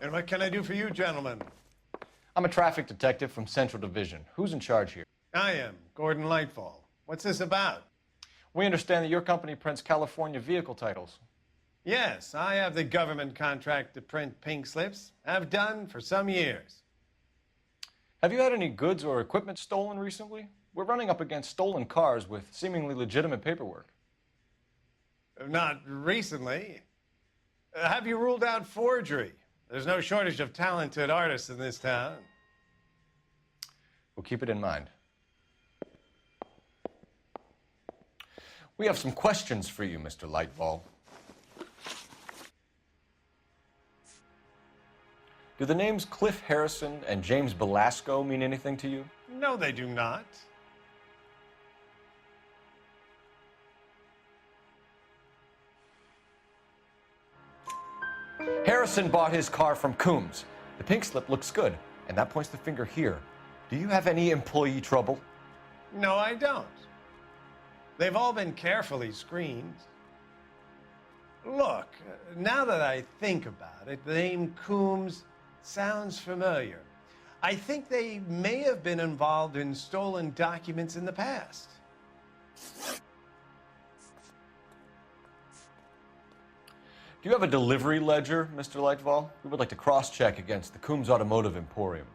And what can I do for you, gentlemen? I'm a traffic detective from Central Division. Who's in charge here? I am, Gordon Lightfall. What's this about? We understand that your company prints California vehicle titles. Yes, I have the government contract to print pink slips. I've done for some years. Have you had any goods or equipment stolen recently? We're running up against stolen cars with seemingly legitimate paperwork. Not recently. Have you ruled out forgery? There's no shortage of talented artists in this town. We'll keep it in mind. We have some questions for you, Mr. Lightfall. Do the names Cliff Harrison and James Belasco mean anything to you? No, they do not. Harrison bought his car from Coombs. The pink slip looks good, and that points the finger here. Do you have any employee trouble? No, I don't. They've all been carefully screened. Look, now that I think about it, the name Coombs sounds familiar. I think they may have been involved in stolen documents in the past. Do you have a delivery ledger, Mr. Lightfall? We would like to cross-check against the Coombs Automotive Emporium.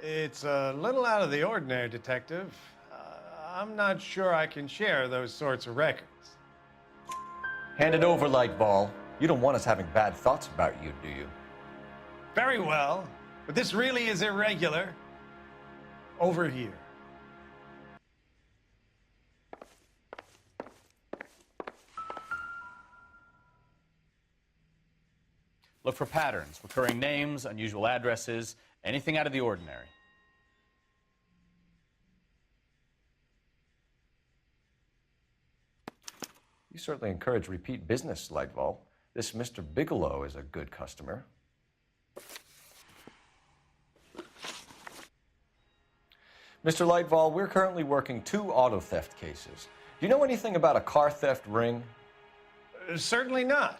It's a little out of the ordinary, Detective. I'm not sure I can share those sorts of records. Hand it over, Lightfall. You don't want us having bad thoughts about you, do you? Very well, but this really is irregular. Over here. Look for patterns, recurring names, unusual addresses, anything out of the ordinary. You certainly encourage repeat business, Lightfall. This Mr. Bigelow is a good customer. Mr. Lightfall, we're currently working 2 auto theft cases. Do you know anything about a car theft ring? Certainly not.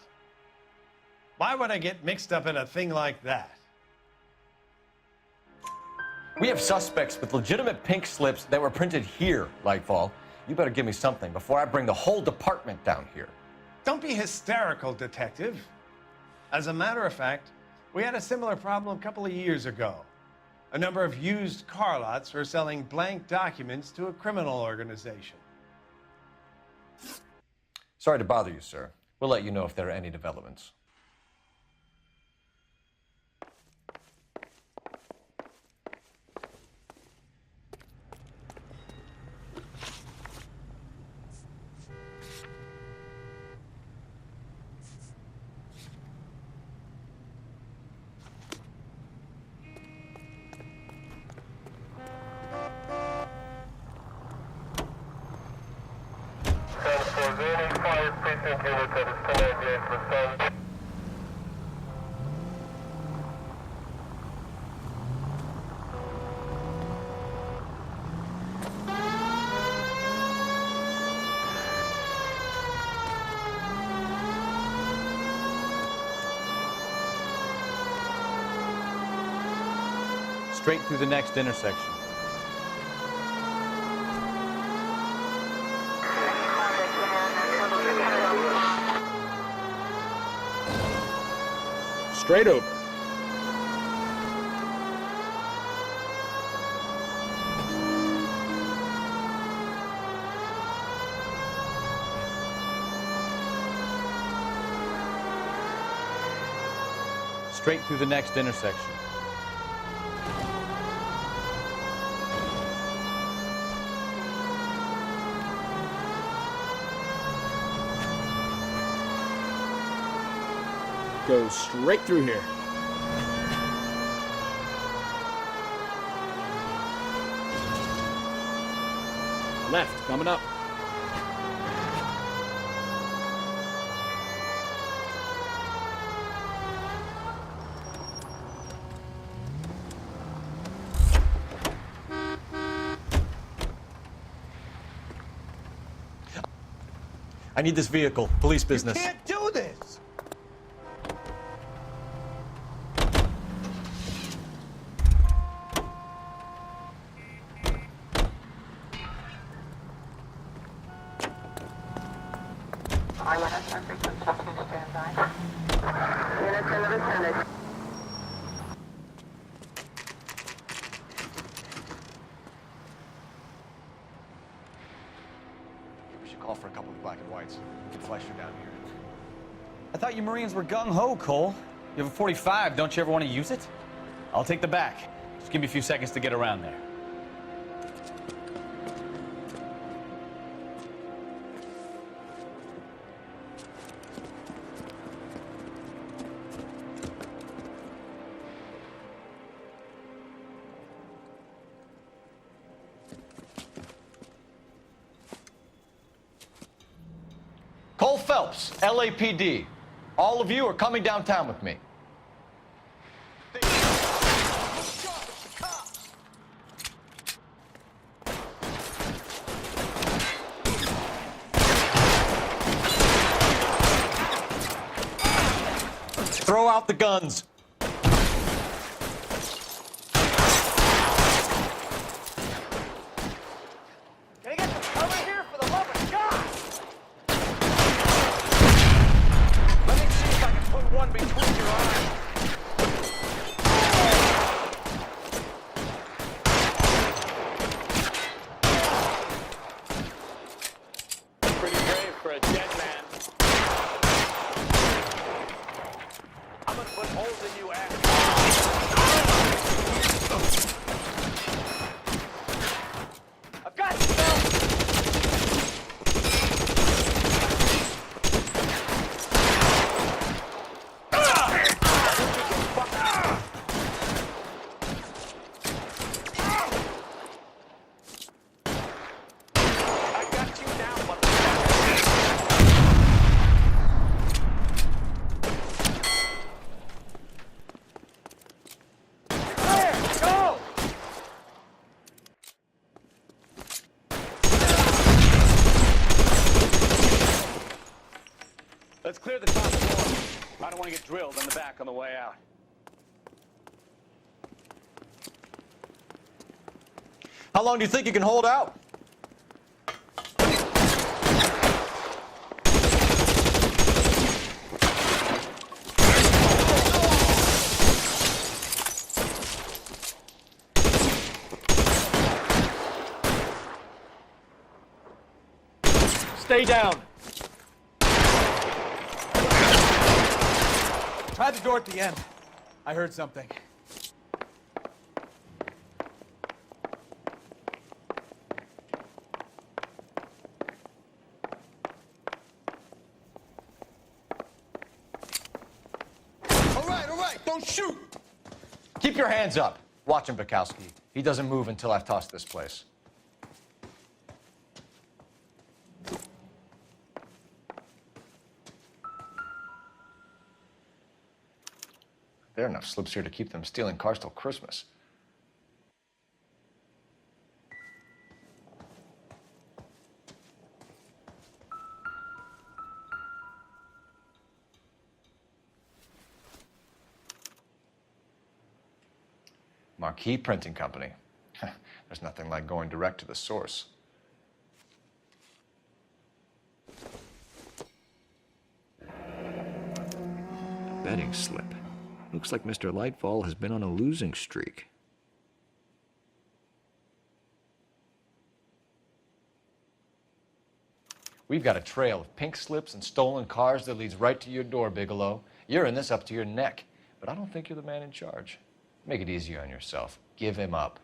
Why would I get mixed up in a thing like that? We have suspects with legitimate pink slips that were printed here, Lightfall. You better give me something before I bring the whole department down here. Don't be hysterical, Detective. As a matter of fact, we had a similar problem a couple of years ago. A number of used car lots were selling blank documents to a criminal organization. Sorry to bother you, sir. We'll let you know if there are any developments. Straight through the next intersection. Straight over. Straight through the next intersection. Go straight through here. Left, coming up. I need this vehicle. Police business. You can't do this! We should call for a couple of black and whites. We can flash her down here. I thought you Marines were gung-ho, Cole. You have a 45. Don't you ever want to use it? I'll take the back. Just give me a few seconds to get around there. Cole Phelps, LAPD. All of you are coming downtown with me. Throw out the guns. Can I get some cover here for the love of God? Let me see if I can put one between your eyes. Pretty brave for a dead man. I'm gonna put holes in you, ass. I've got you, Phil. I got you now, motherfucker. Clear, go! Let's clear the top floor. I don't want to get drilled in the back on the way out. How long do you think you can hold out? Stay down. Try the door at the end. I heard something. All right, don't shoot! Keep your hands up. Watch him, Bukowski. He doesn't move until I've tossed this place. There are enough slips here to keep them stealing cars till Christmas. Marquee Printing Company. There's nothing like going direct to the source. Betting slip. Looks like Mr. Lightfall has been on a losing streak. We've got a trail of pink slips and stolen cars that leads right to your door, Bigelow. You're in this up to your neck, but I don't think you're the man in charge. Make it easier on yourself. Give him up.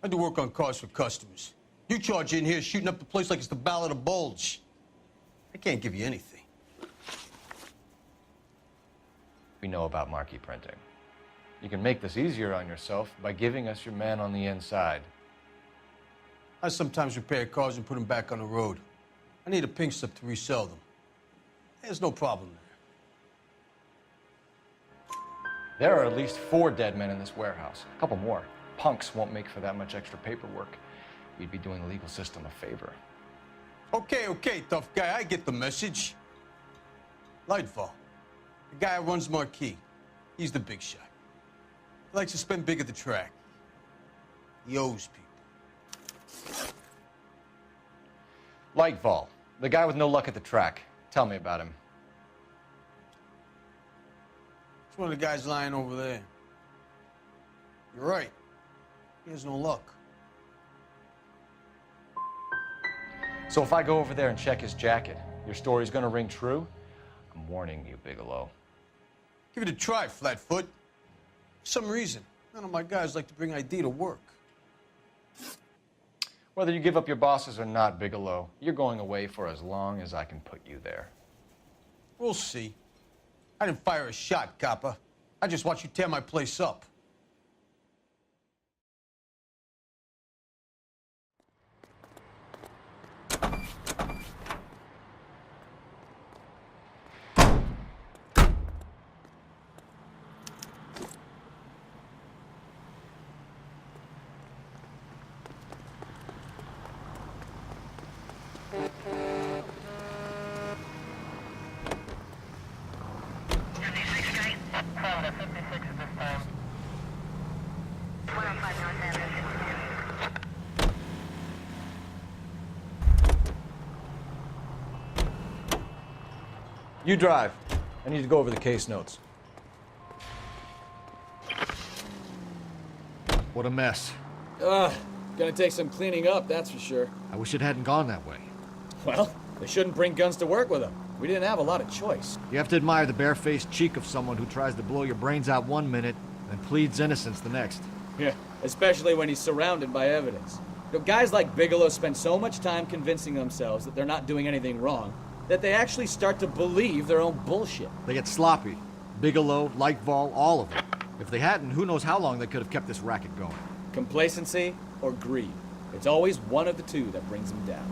I do work on cars for customers. You charge in here shooting up the place like it's the Ballad of Bulge. I can't give you anything. We know about marquee printing. You can make this easier on yourself by giving us your man on the inside. I sometimes repair cars and put them back on the road. I need a pink slip to resell them. There's no problem there. There are at least 4 dead men in this warehouse. A couple more. Punks won't make for that much extra paperwork. We'd be doing the legal system a favor. Okay, tough guy, I get the message. Lightfall, the guy who runs Marquee. He's the big shot. He likes to spend big at the track. He owes people. Lightfall, the guy with no luck at the track. Tell me about him. It's one of the guys lying over there. You're right. He has no luck. So if I go over there and check his jacket, your story's gonna ring true? I'm warning you, Bigelow. Give it a try, Flatfoot. For some reason, none of my guys like to bring ID to work. Whether you give up your bosses or not, Bigelow, you're going away for as long as I can put you there. We'll see. I didn't fire a shot, copper. I just watched you tear my place up. You drive. I need to go over the case notes. What a mess. Gonna take some cleaning up, that's for sure. I wish it hadn't gone that way. Well, they shouldn't bring guns to work with them. We didn't have a lot of choice. You have to admire the barefaced cheek of someone who tries to blow your brains out one minute and pleads innocence the next. Yeah, especially when he's surrounded by evidence. You know, guys like Bigelow spend so much time convincing themselves that they're not doing anything wrong that they actually start to believe their own bullshit. They get sloppy. Bigelow, Lightval, all of them. If they hadn't, who knows how long they could have kept this racket going. Complacency or greed. It's always one of the two that brings them down.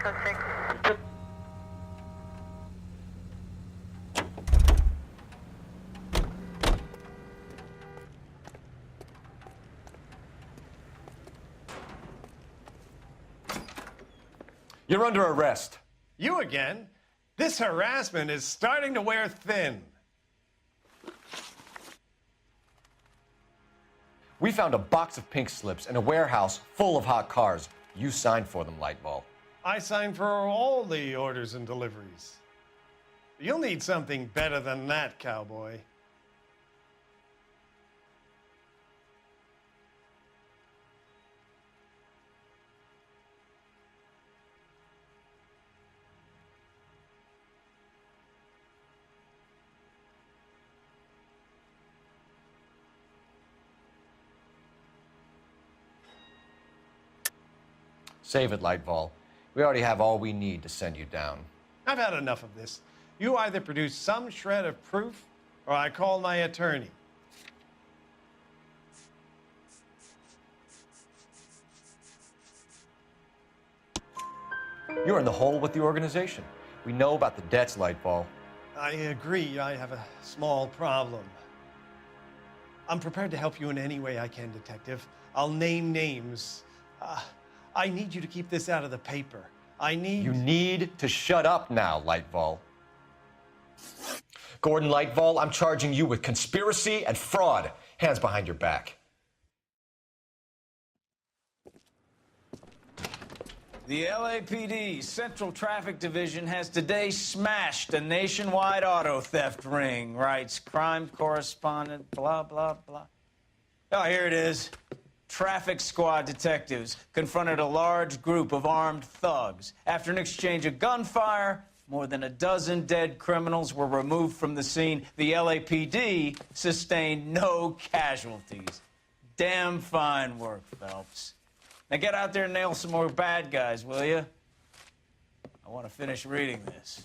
Code 6. You're under arrest. You again? This harassment is starting to wear thin. We found a box of pink slips in a warehouse full of hot cars. You signed for them, Lightball. I signed for all the orders and deliveries. You'll need something better than that, cowboy. Save it, Lightball. We already have all we need to send you down. I've had enough of this. You either produce some shred of proof, or I call my attorney. You're in the hole with the organization. We know about the debts, Lightball. I agree, I have a small problem. I'm prepared to help you in any way I can, Detective. I'll name names. I need you to keep this out of the paper. You need to shut up now, Lightball. Gordon Lightball, I'm charging you with conspiracy and fraud. Hands behind your back. The LAPD Central Traffic Division has today smashed a nationwide auto theft ring, writes crime correspondent, blah, blah, blah. Oh, here it is. Traffic squad detectives confronted a large group of armed thugs. After an exchange of gunfire, more than a dozen dead criminals were removed from the scene. The LAPD sustained no casualties. Damn fine work, Phelps. Now get out there and nail some more bad guys, will you? I want to finish reading this.